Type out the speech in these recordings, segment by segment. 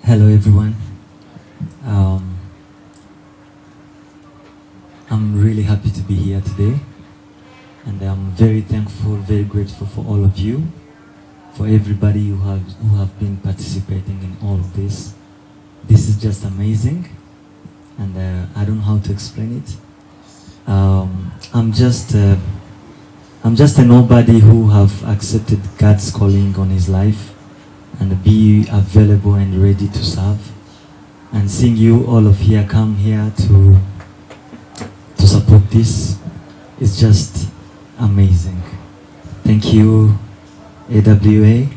Hello everyone. Um, I'm really happy to be here today, and I'm very thankful, very grateful for all of you, for everybody who have been participating in all of this. This is just amazing, and I don't know how to explain it. I'm just a nobody who have accepted God's calling on his life and be available and ready to serve. And seeing you all of here come here to support this is just amazing. Thank you, EAWE,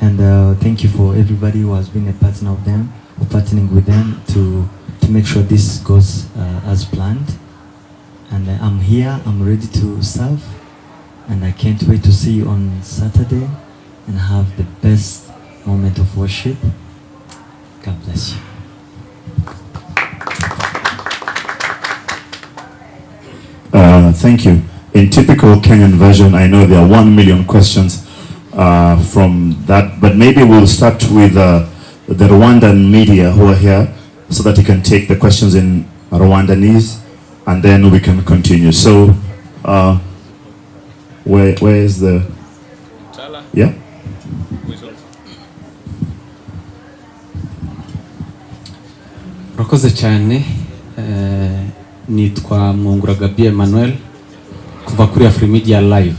and thank you for everybody who has been a partner of them, or partnering with them to make sure this goes as planned. And I'm here, I'm ready to serve, and I can't wait to see you on Saturday and have the best moment of worship. God bless you. Thank you. In typical Kenyan version, I know there are 1 million questions from that, but maybe we'll start with the Rwandan media who are here so that you can take the questions in Rwandanese, and then we can continue. So, where is the... Yeah? Murakoze cyane. Nitwa Mwungura Gabi Emmanuel kuva kuri Afrimedia Live.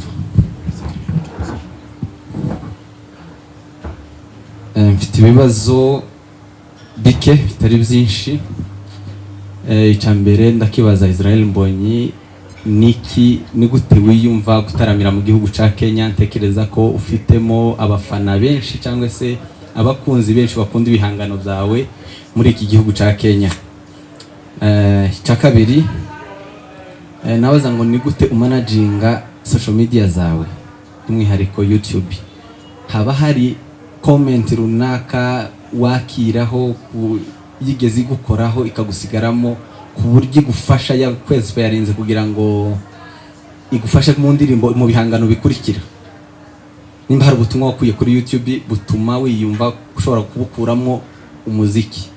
Mfite ibibazo bike bitari byinshi. Icyambere ndakibaza Israel Mbonyi, ni gute wiyumva gutaramira mu gihugu ca Kenya? Ntekereza ko ufitemo abafana benshi cyangwa se abakunzi benshi bakunda ibihangano byawe muri iki gihugu ca Kenya. Cyakabiri, nabaza ngo ni gute umanaginga social media zawe, by'umwihariko YouTube. Haba hari comment runaka wakiraho yigeze igukoraho ikagusigaramo ku buryo igufasha ya kwezi yarinze kugira ngo igufashe mu ndirimbo mu bihangano bikurikira? Nimba hari ubutumwa wakuye kuri YouTube butuma wiyumva ushobora kubukuramo umuziki.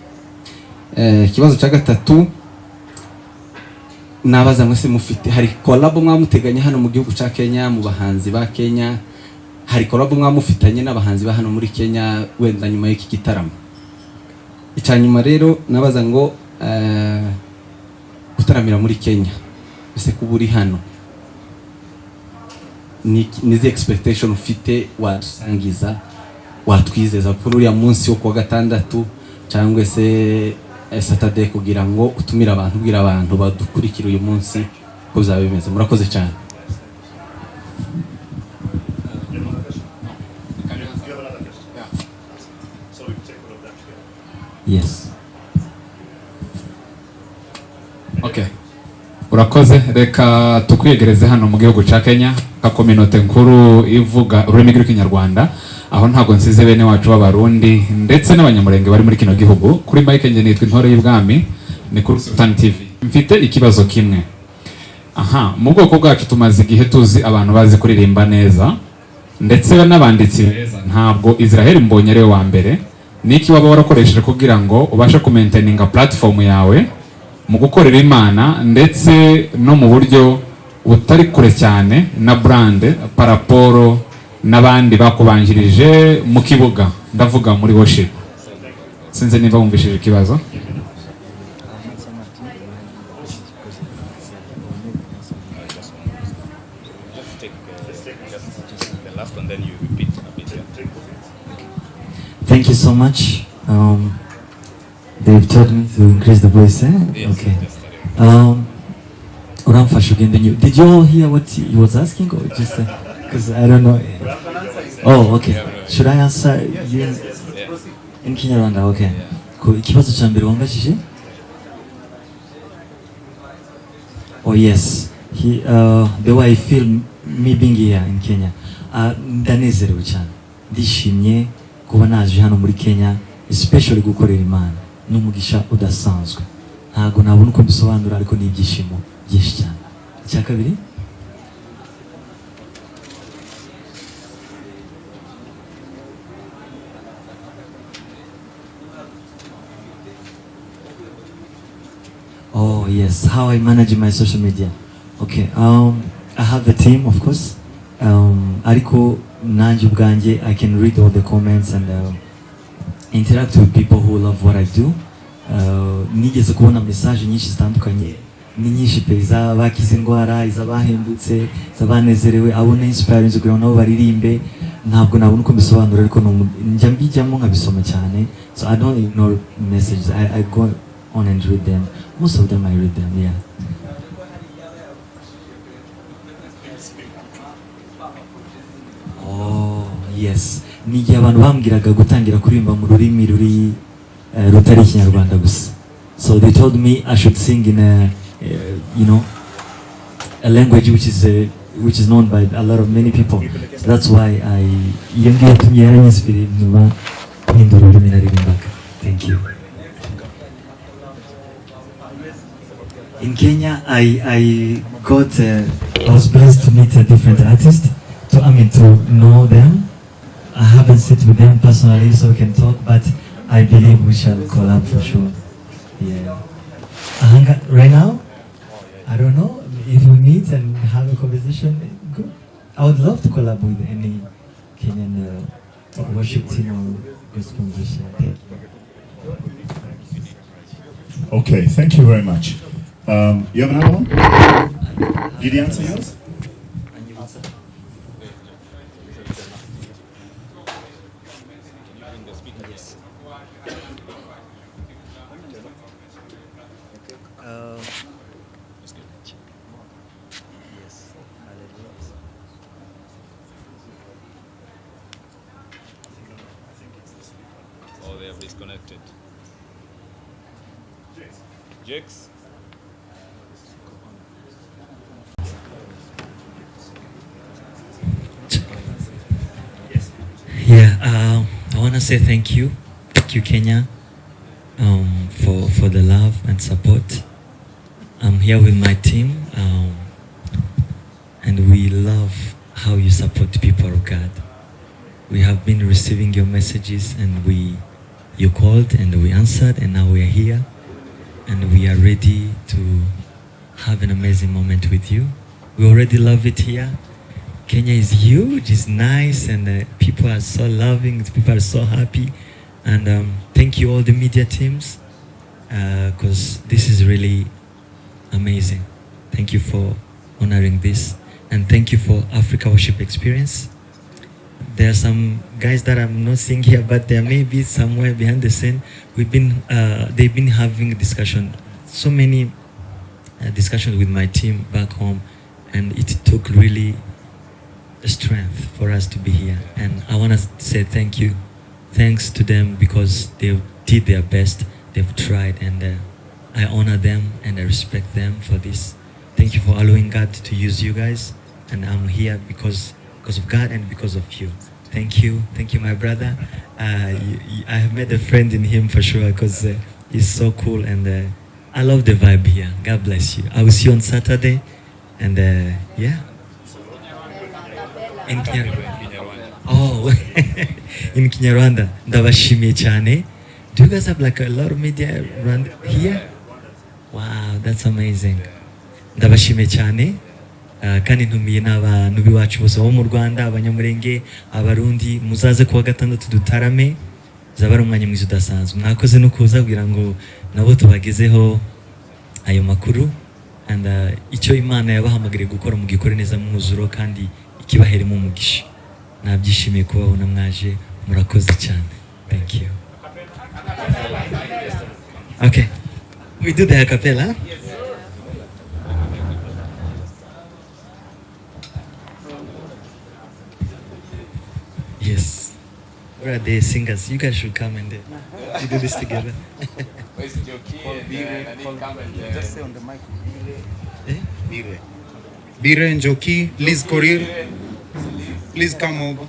Ikibazo cya gatatu, nabaza ngo se mufite hari collab mwamuteganya hano mu gihugu ca Kenya, mu bahanzi ba Kenya? Hari collab mwamufitanye n'abahanzi ba hano muri Kenya wenda nyuma y'iki gitaramo? Icyanyuma rero nabaza ngo gutaramira muri Kenya ese kuburi hano nizi expectation ufite wadusangiza, watwizeza kuri uriya munsi wo kuwa gatandatu cyangwa se Saturday, kugira ngo utumire abantu, ubwira abantu badukurikira uyu munsi ko bizaba bimeze? Murakoze cyane. Yes. Okay. Urakoze, reka tukwiyegereze hano mu gihugu ca Kenya ka community nkuru ivuga ururimi rw'ikinyarwanda, aho ntago nsize bene wacu b'abarundi ndetse n'abanyamurenge bari muri kino gihugu. Kuri Mike nge nitwa Intore y'Ubwami, ni kuri Sultan TV. Mfite ikibazo kimwe. Mu bwoko bwacu tumaze igihe tuzi abantu bazi kuririmba neza ndetse n'abanditsi beza. Ntabwo Israel Mbonyi ari we wa mbere. Niki waba warakoresheje kugira ngo ubashe kumaintaininga platform yawe mu gukorera Imana ndetse no mu buryo utari kure cyane na brand paraporo n'abandi bakubanjirije mu kibuga, ndavuga muri worship? Sinze niba wumvishije ikibazo. Thank you so much. They've told me to increase the voice, eh? Yes, okay. Did you all hear what he was asking, or just because I don't know? Oh, okay. Should I answer in Kinyarwanda? Okay. Ikibazo cha mbere wambajije? Oh yes. The way I feel me being here in Kenya. Ndanezerewe cyane. Ndishimye kuba naje hano muri Kenya, especially gukorera Imana. N'umugisha udasanzwe. Ntago nabona uko bisobanura, ariko ni ibyishimo byinshi cyane. Icyakabiri, Oh yes, how I manage my social media. Okay, I have a team, of course. Ariko nanjye ubwanjye, I can read all the comments and interact with people who love what I do. Nigeze kubona message nyinshi zitandukanye, ni nyinshi pe, iz'abakize indwara, iz'abahembutse, iz'abanezerewe, abo na inspiring kugira ngo nabo baririmbe. Ntabwo nabona uko mbisobanura, ariko njya mbijyamo nkabisoma cyane. So I don't ignore messages. I go on and read them. Most of them I read them, yeah. Oh yes, ni igihe abantu bambwiraga gutangira kuririmba mu rurimi rutari ikinyarwanda gusa. So they told me I should sing in a a language which is known by a lot of many people. So that's why iyo ngiyo yatumye yaranyisipiriye nyuma mpindura ururimi naririmbaga. Thank you. In Kenya, I was blessed to meet a different artist. To know them. I haven't sit with them personally, so we can talk, but I believe we shall collab for sure. Yeah. Right now, I don't know if we meet and have a conversation. Good. I would love to collab with any Kenyan worship team or gospel musician. Thank you. Okay, thank you very much. You have another one? Did he answer yours? Oh, they have disconnected. Jakes? Yeah, I want to say thank you, Kenya, for the love and support. I'm here with my team, and we love how you support people of God. We have been receiving your messages, and you called and we answered, and now we are here, and we are ready to have an amazing moment with you. We already love it here. Kenya is huge, it's nice, and people are so loving, people are so happy. And thank you all the media teams, because this is really amazing. Thank you for honoring this. And thank you for Africa Worship Experience. There are some guys that I'm not seeing here, but there may be somewhere behind the scene. They've been having a discussion, so many discussions with my team back home, and it took really strength for us to be here. And I want to say thank you. Thanks to them, because they did their best, they've tried, and I honor them and I respect them for this. Thank you for allowing God to use you guys, and I'm here because of God and because of you. Thank you, my brother. I have made a friend in him for sure, because he's so cool, and I love the vibe here. God bless you. I will see you on Saturday, and yeah. In Kinyarwanda. Oh, in Kinyarwanda. Ndabashimiye cyane. Do you guys have like a lot of media around here? Wow, that's amazing. Ndabashimiye cyane. Kandi ntumiye n'abantu biwacu bose bo mu Rwanda, Abanyamurenge, Abarundi, muzaze kuwa gatandatu dutarame. Zaba ari umwanya mwiza udasanzwe. Mwakoze no kuza kugira ngo nabo tubagezeho ayo makuru. And icyo Imana yabahamagariye gukora mu gikore neza mwuzuro, kandi ikibaheremo umugisha. Nabyishimiye kubabona mwaje, murakoze cyane. Thank you. Okay, we do the a cappella. Yes. Where are the singers? You guys should come and we do this together. Where's your key? Just say on the mic. Eh? Bire. Bire and Joki, Liz Korir. Please come over.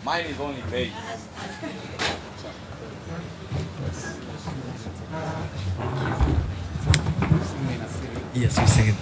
Mine is only bass. Yes, we sing it.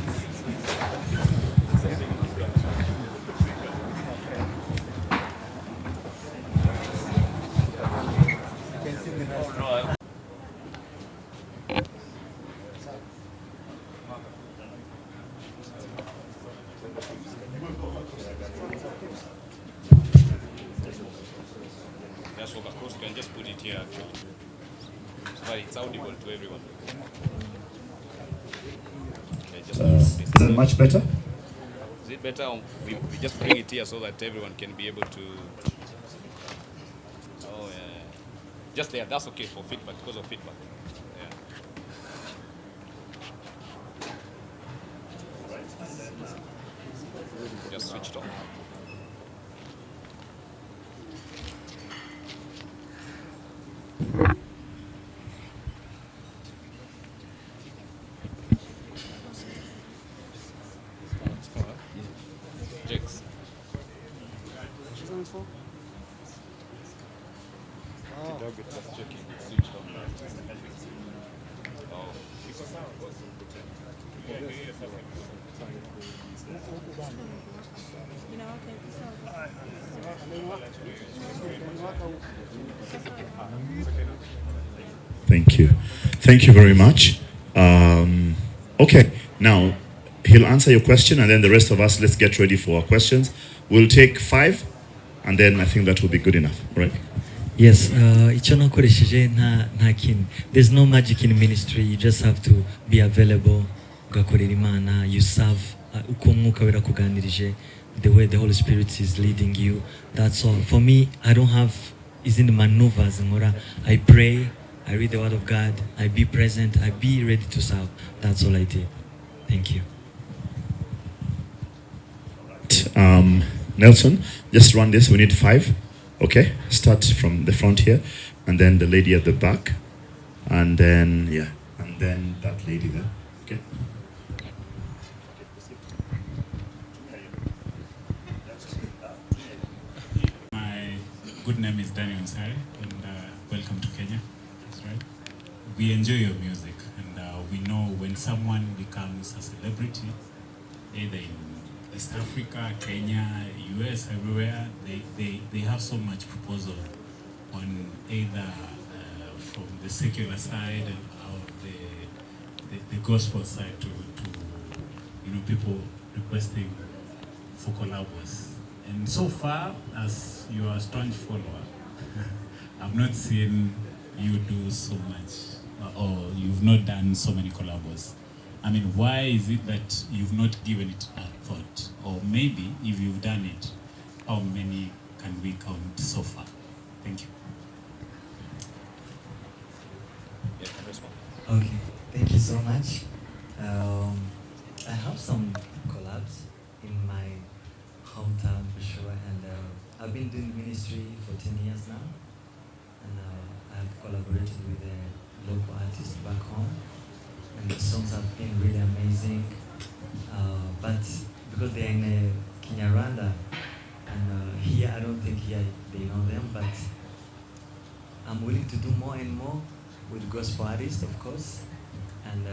just walk across, you can just put it here actually. So that it's audible to everyone. Okay, just Is that much better? Is it better? We just bring it here so that everyone can be able to. Oh yeah. Just there. That's okay for feedback, because of feedback. Yeah. Just switch it on. Jigs. Kidogo just checking. Switch on. Oh. Thank you. Thank you very much. Okay, now he'll answer your question, and then the rest of us, let's get ready for our questions. We'll take 5, and then I think that will be good enough, right? Yes, icyo nakoresheje nta kintu. There's no magic in ministry. You just have to be available, ugakorera Imana, you serve, uko Mwuka Wera kuganirije, the way the Holy Spirit is leading you. That's all. For me, I don't have isn't maneuvers nkora. I pray, I read the Word of God, I be present, I be ready to serve. That's all I did. Thank you. Nelson, just run this. We need 5. Okay, start from the front here, and then the lady at the back, and then yeah, and then that lady there. Okay. My good name is Daniel Nsari, and welcome to Kenya. That's right. We enjoy your music, and we know when someone becomes a celebrity, either in East Africa, Kenya, US, everywhere, they have so much proposal on either from the secular side or the gospel side to people requesting for collabos. And so far, as you are a staunch follower, I've not seen you do so much, or you've not done so many collabos. I mean, why is it that you've not given it a thought? Or maybe, if you've done it, how many can we count so far? Thank you. Yeah, respond. Okay, thank you so much. I have some collabs in my hometown for sure, and I've been doing ministry for 10 years now, and I've collaborated with a local artist back home, and the songs have been really amazing. But because they're in Kinyarwanda, and here I don't think here they know them, but I'm willing to do more and more with gospel artists, of course, and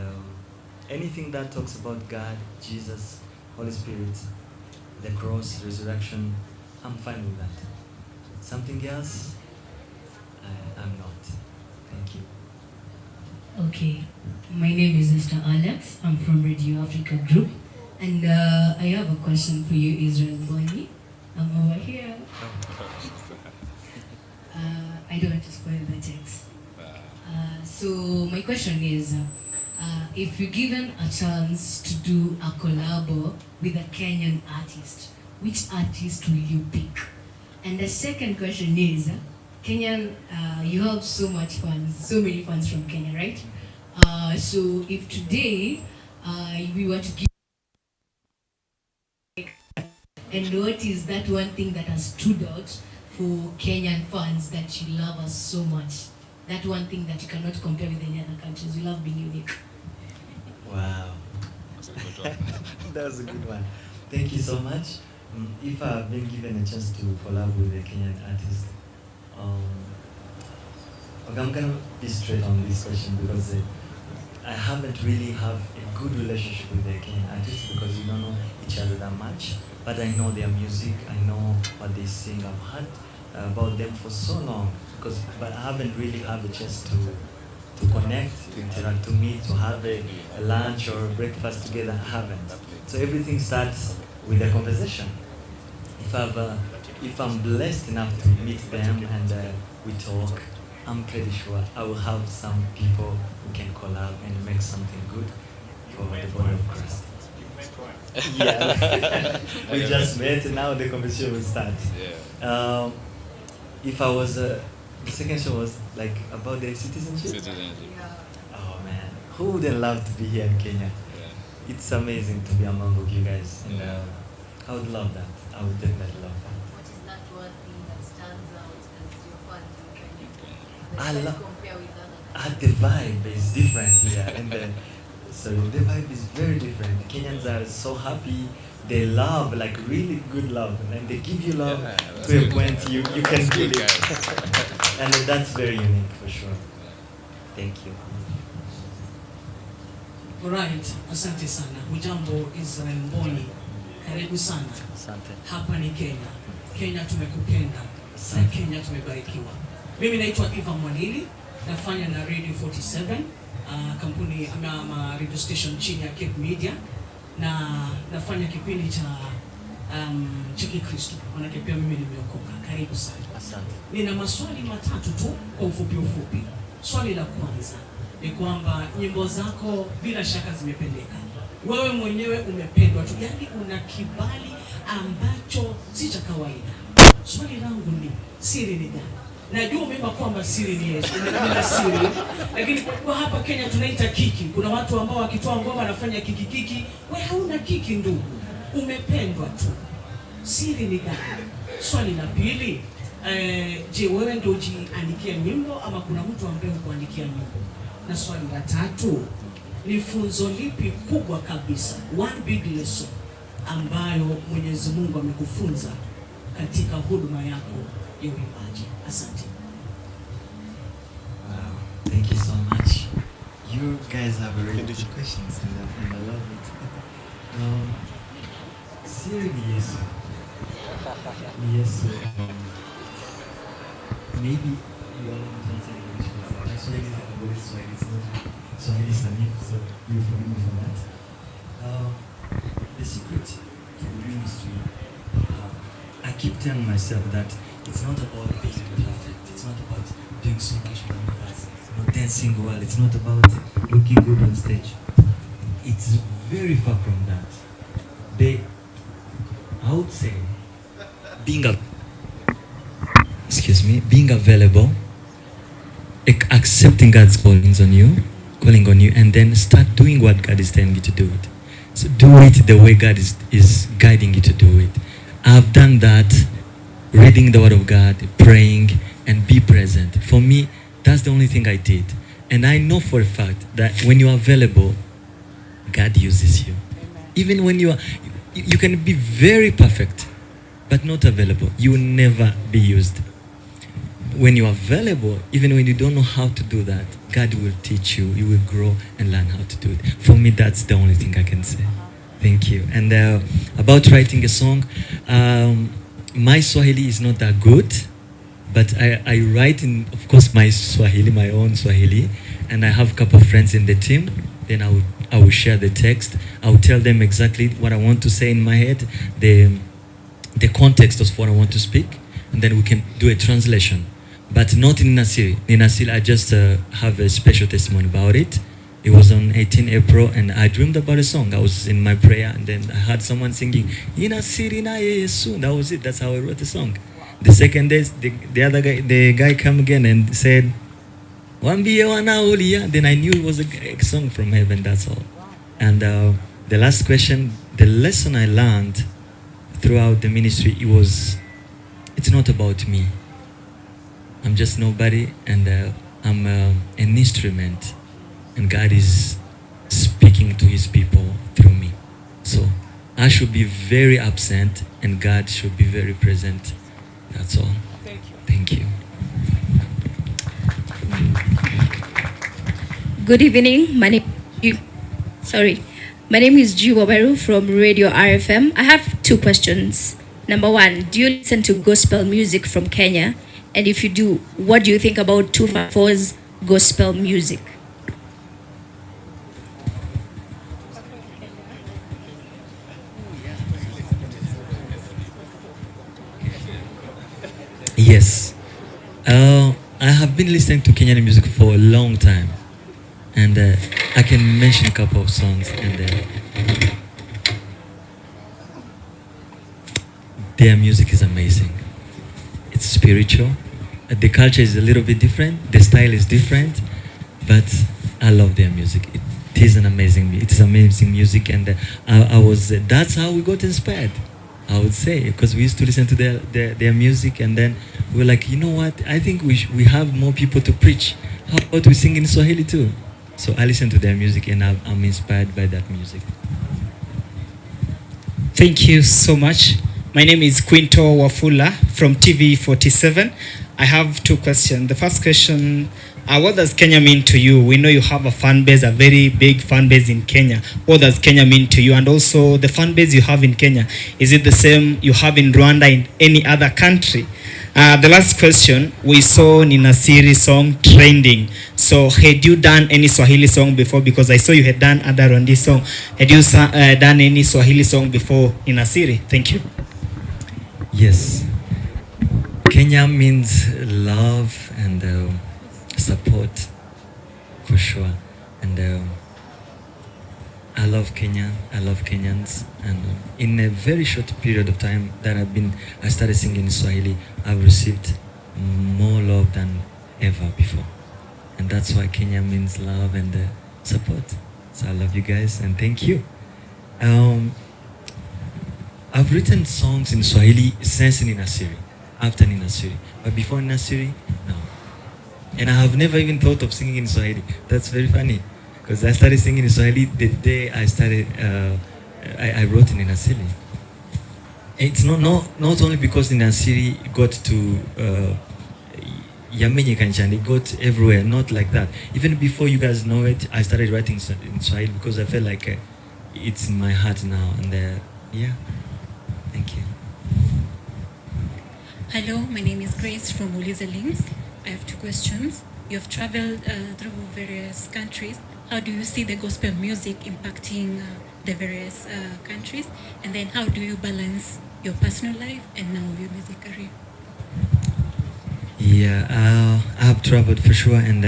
anything that talks about God, Jesus, Holy Spirit, the cross, resurrection, I'm fine with that. Something else, I'm not. Thank you. Okay, my name is Mr. Alex. I'm from Radio Africa Group, and I have a question for you, Israel Mbonyi. I'm over here. I don't want to spoil the text. So my question is, if you're given a chance to do a collabo with a Kenyan artist, which artist will you pick? And the second question is, Kenyan, you have so much fans, so many fans from Kenya, right? So if today we were to give, and what is that one thing that has stood out for Kenyan fans that you love us so much? That one thing that you cannot compare with any other countries. We love being unique. Wow. That's a good one. That was a good one. Thank you so much. If I've been given a chance to collab with a Kenyan artist, okay, I'm gonna be straight on this question because I haven't really have a good relationship with the Kenyan artists because we don't know each other that much. But I know their music, I know what they sing. I've heard about them for so long, but I haven't really had a chance to connect, to interact, to meet, to have a lunch or a breakfast together. I haven't. So everything starts with a conversation. If I've if I'm blessed enough to meet them and we talk, I'm pretty sure I will have some people who can collab and make something good for the body of Christ. Yeah, we just met and now the competition will start. Yeah. If I was, the second show was like about the citizenship. Citizenship. Oh man, who wouldn't love to be here in Kenya? Yeah. It's amazing to be among of you guys, and I would love that. I would definitely love that. What is that one thing that stands out as your fans in Kenya? I That you love- compare with other The vibe is different here, and so the vibe is very different. Kenyans are so happy. They love, like really good love, and they give you love Yeah, that's to a good. point you can That's feel good, it, guys. and that's very unique for sure. Thank you. Alright, asante sana. Hujambo Israel Mbonyi. Karibu sana. Asante. Hapa ni Kenya. Kenya tumekupenda. Na Kenya tumebarikiwa. Mimi naitwa Eva Mwanili, nafanya na Radio 47, kampuni ama radio station chini ya Cape Media, na nafanya kipindi cha Kikristo. Maanake pia mimi nimeokoka. Karibu sana. Asante. Nina maswali matatu tu kwa ufupi. Swali la kwanza ni kwamba nyimbo zako bila shaka zimependeka. Wewe mwenyewe umependwa tu, yani una kibali ambacho si cha kawaida. Swali langu ni siri ni gani? Najua umeimba kwamba siri ni Yesu, umeimba siri, lakini kwa hapa Kenya tunaita kiki. Kuna watu ambao wakitoa ngoma wanafanya kiki. Wewe hauna kiki ndugu, umependwa tu. Siri ni gani? Swali la pili, je, wewe ndio ujiandikia nyimbo ama kuna mtu ambaye hukuandikia nyimbo? Na swali la tatu, ni funzo lipi kubwa kabisa, one big lesson, ambayo Mwenyezi Mungu amekufunza katika huduma yako ya uimbaji? Asante. Wow, thank you so much. You guys have really good questions, and I love it. Siri ni Yesu. Ni Yesu. Maybe you are not answering English, but actually it's a good Swahili. It's not Swahili Sanifu, so you forgive me for that. The secret to ministry, I keep telling myself that it's not about being perfect. It's not about doing so much maneuvers, not dancing well. It's not about looking good on stage. It's very far from that. I would say, being available, accepting God's calling on you, and then start doing what God is telling you to do it. So do it the way God is guiding you to do it. I've done that, reading the Word of God, praying, and be present. For me, that's the only thing I did. And I know for a fact that when you are available, God uses you. Even when you can be very perfect, but not available, you will never be used. When you are available, even when you don't know how to do that, God will teach you. You will grow and learn how to do it. For me, that's the only thing I can say. Thank you. And about writing a song, my Swahili is not that good, but I write in, of course, my Swahili, my own Swahili, and I have a couple of friends in the team. Then I will share the text. I will tell them exactly what I want to say in my head, the context of what I want to speak, and then we can do a translation. But not in Nasiri. In Nasiri, I just have a special testimony about it. It was on 18 April, and I dreamed about a song. I was in my prayer, and then I heard someone singing, Inasiri na Yesu. That was it. That's how I wrote the song. The second day, the guy came again and said, Wambie wanaulia. Then I knew it was a song from heaven. That's all. And the last question, the lesson I learned throughout the ministry, it's not about me. I'm just nobody, and I'm an instrument, and God is speaking to His people through me. So I should be very absent, and God should be very present. That's all. Thank you. Good evening. My name is G. Wabaru from Radio RFM. I have two questions. Number one, do you listen to gospel music from Kenya? And if you do, what do you think about 254's gospel music? Yes. I have been listening to Kenyan music for a long time, and I can mention a couple of songs, and their music is amazing. It's spiritual. The culture is a little bit different. The style is different, but I love their music. It is amazing music, and I was. That's how we got inspired, I would say, because we used to listen to their music, and then we were like, you know what? I think we have more people to preach. How about we sing in Swahili too? So I listen to their music, and I'm inspired by that music. Thank you so much. My name is Quinto Wafula from TV47. I have two questions. The first question, what does Kenya mean to you? We know you have a fan base, a very big fan base in Kenya. What does Kenya mean to you? And also the fan base you have in Kenya, is it the same you have in Rwanda, in any other country? The last question, we saw Nina Siri song trending. So had you done any Swahili song before? Because I saw you had done other Rwandi song. Had you done any Swahili song before Nina Siri? Thank you. Yes. Kenya means love and support, for sure. And I love Kenya. I love Kenyans. And in a very short period of time that I started singing in Swahili, I've received more love than ever before. And that's why Kenya means love and support. So I love you guys, and thank you. I've written songs in Swahili since Nina Siri, after Nina Siri. But before Nina Siri, no. And I have never even thought of singing in Swahili. That's very funny, because I started singing in Swahili the day I started, I wrote in Nina Siri. It's not only because Nina Siri got to Yamenye Kanchan, it got everywhere, not like that. Even before you guys know it, I started writing in Swahili because I felt like it's in my heart now. And yeah, thank you. Hello, my name is Grace from Uliza Links. I have two questions. You have traveled through various countries. How do you see the gospel music impacting the various countries? And then how do you balance your personal life and now your music career? Yeah, I have traveled for sure, and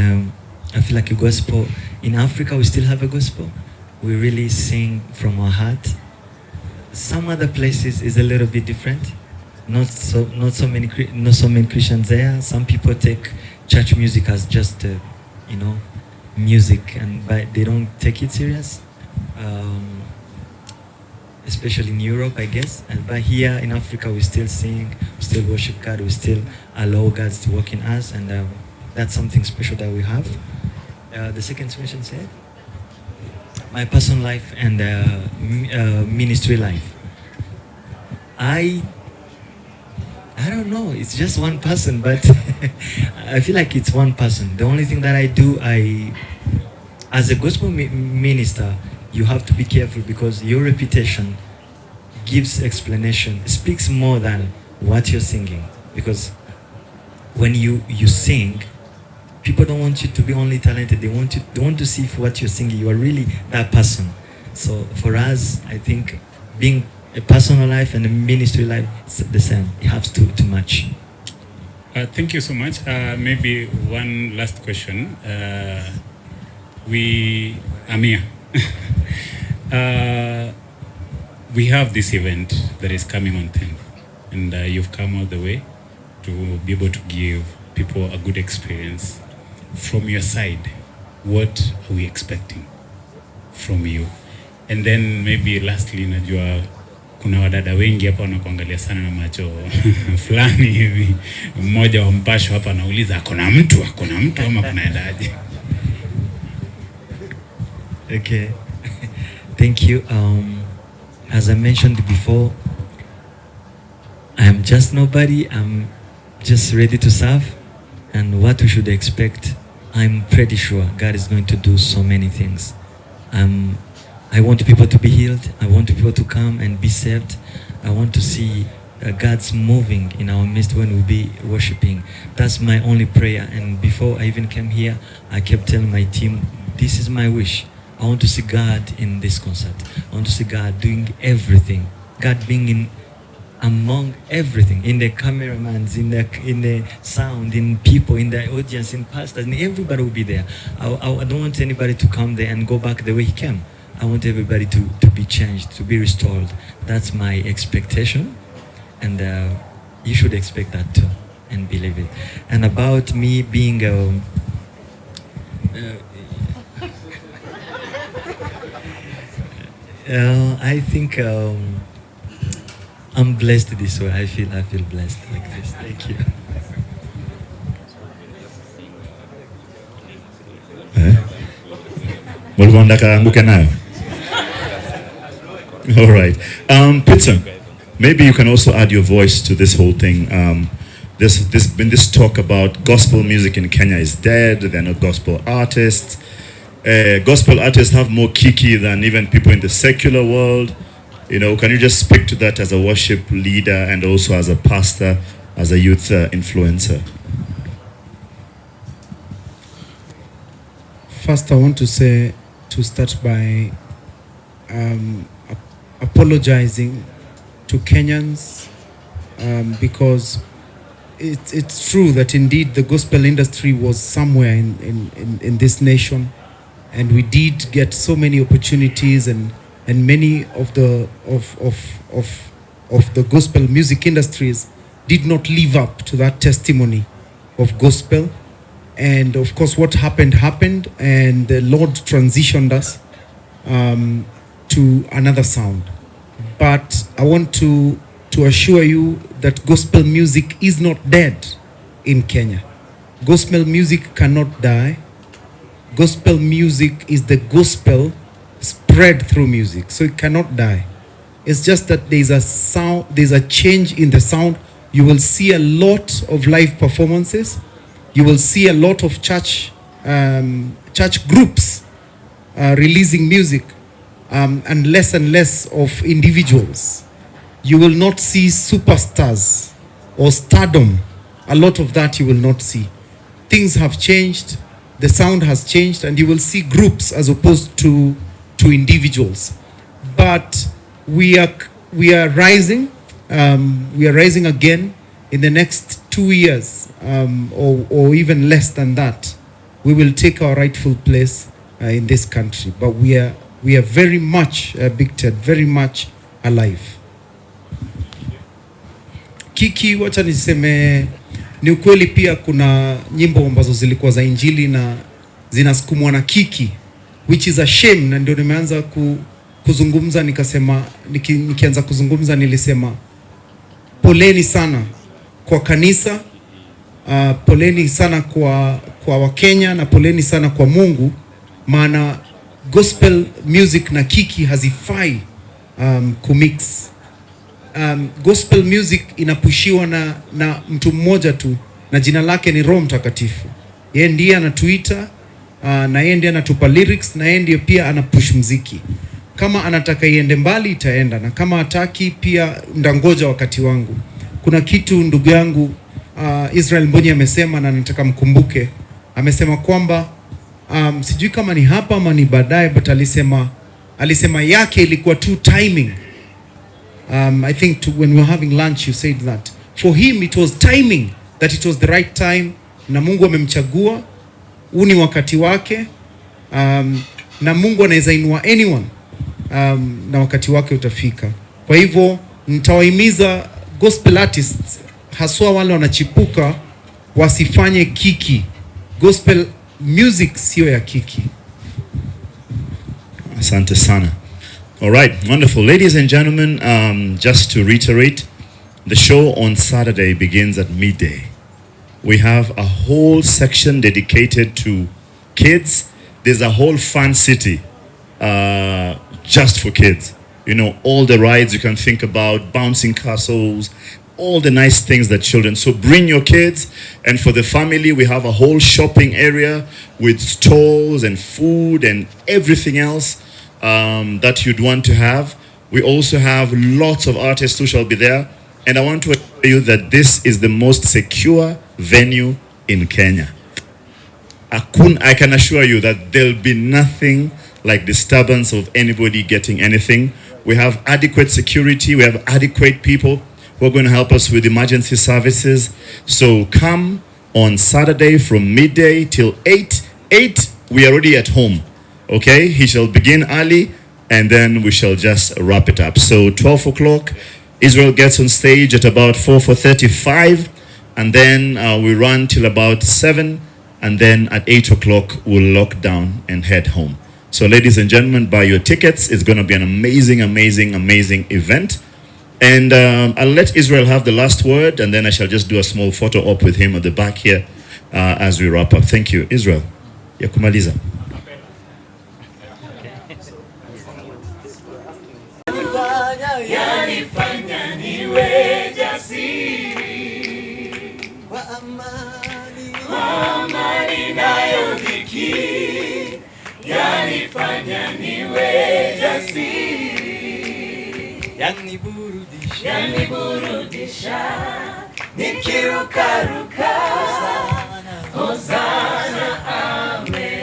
I feel like a gospel. In Africa, we still have a gospel. We really sing from our heart. Some other places is a little bit different. Not so many Christians there. Some people take church music as just music, but they don't take it serious. Especially in Europe, I guess. But here in Africa, we still sing, we still worship God, we still allow God to work in us, and that's something special that we have. The second question said, my personal life and ministry life. I don't know, it's just one person, but I feel like it's one person. The only thing that I do, as a gospel minister, you have to be careful, because your reputation gives explanation, speaks more than what you're singing. Because when you sing, people don't want you to be only talented. They want to see if what you're singing, you are really that person. So for us, I think being a personal life and a ministry life is the same. It has to match. Thank you so much. Maybe one last question. Amir, we have this event that is coming on 10th, and you've come all the way to be able to give people a good experience. From your side, what are we expecting from you? And then maybe lastly, najua kuna wadada wengi hapa wanakuangalia sana na macho fulani hivi. Mmoja wa mpasho hapa anauliza akona mtu ama kunaendaje? Okay. Thank you. As I mentioned before, I am just nobody. I'm just ready to serve. And what we should expect, I'm pretty sure God is going to do so many things. I want people to be healed. I want people to come and be saved. I want to see God's moving in our midst when we be worshiping. That's my only prayer. And before I even came here, I kept telling my team, this is my wish. I want to see God in this concert. I want to see God doing everything. God being in among everything, in the cameramans, in the sound, in people, in the audience, in pastors, and everybody will be there. I don't want anybody to come there and go back the way he came. I want everybody to be changed, to be restored. That's my expectation, and you should expect that too, and believe it. And about me being I think I'm blessed this way. I feel blessed like this. Thank you. All right. Pitson, maybe you can also add your voice to this whole thing. There's been this talk about gospel music in Kenya is dead. They're not gospel artists. Gospel artists have more kiki than even people in the secular world. You know, can you just speak to that as a worship leader and also as a pastor, as a youth influencer? First, I want to start by apologizing to Kenyans because it's true that indeed the gospel industry was somewhere in this nation, and we did get so many opportunities, and many of the gospel music industries did not live up to that testimony of gospel. And of course, what happened, and the Lord transitioned us to another sound. But I want to assure you that gospel music is not dead in Kenya. Gospel music cannot die. Gospel music is the gospel spread through music, so it cannot die. It's just that there's a sound, there's a change in the sound. You will see a lot of live performances. You will see a lot of church groups releasing music, and less of individuals. You will not see superstars or stardom. A lot of that you will not see. Things have changed. The sound has changed, and you will see groups as opposed to individuals. But we are rising. We are rising again. In the next 2 years, or even less than that, we will take our rightful place in this country. But we are very much Big Ted, very much alive. Kiki, wacha niseme ni ukweli pia kuna nyimbo ambazo zilikuwa za injili na zinasukumwa na kiki, which is a shame, na ndio nimeanza kuzungumza nikasema, nikianza kuzungumza nilisema poleni sana kwa kanisa, poleni sana kwa Wakenya, na poleni sana kwa Mungu, maana gospel music na kiki hazifai kumix. Gospel music inapushiwa na mtu mmoja tu, na jina lake ni Roho Mtakatifu. Yeye ndiye anatuita, na yeye ndiye anatupa lyrics, na yeye ndiye pia anapush muziki. Kama anataka iende mbali itaenda, na kama hataki pia ndangoja wakati wangu. Kuna kitu ndugu yangu Israel Mbonyi amesema, na nataka mkumbuke. Amesema kwamba sijui kama ni hapa ama ni baadaye, but alisema yake ilikuwa tu timing. I think when we were having lunch you said that for him it was timing, that it was the right time, na Mungu amemchagua, huu ni wakati wake, na Mungu anaweza inua anyone, na wakati wake utafika. Kwa hivyo nitawahimiza gospel artists, haswa wale wanachipuka, wasifanye kiki. Gospel music sio ya kiki. Asante sana. All right, wonderful. Ladies and gentlemen, just to reiterate, the show on Saturday begins at midday. We have a whole section dedicated to kids. There's a whole fun city just for kids. You know, all the rides you can think about, bouncing castles, all the nice things that children. So bring your kids, and for the family, we have a whole shopping area with stalls and food and everything else that you'd want to have. We also have lots of artists who shall be there, and I want to assure you that this is the most secure venue in Kenya. I can assure you that there'll be nothing like disturbance of anybody getting anything. We have adequate security, we have adequate people. who are going to help us with emergency services. So come on Saturday from midday till 8. 8, we are already at home. Okay, he shall begin early and then we shall just wrap it up. So 12 o'clock, Israel gets on stage at about 4:35, and then we run till about 7, and then at 8 o'clock we'll lock down and head home. So ladies and gentlemen, buy your tickets. It's going to be an amazing, amazing, amazing event. And I'll let Israel have the last word, and then I shall just do a small photo op with him at the back here as we wrap up. Thank you. Israel, ya kumaliza. Yanifanya niwe jasiri wa amani nayo dhiki, yanifanya niwe jasiri, yaniburudisha nikirukaruka, Hosana amen.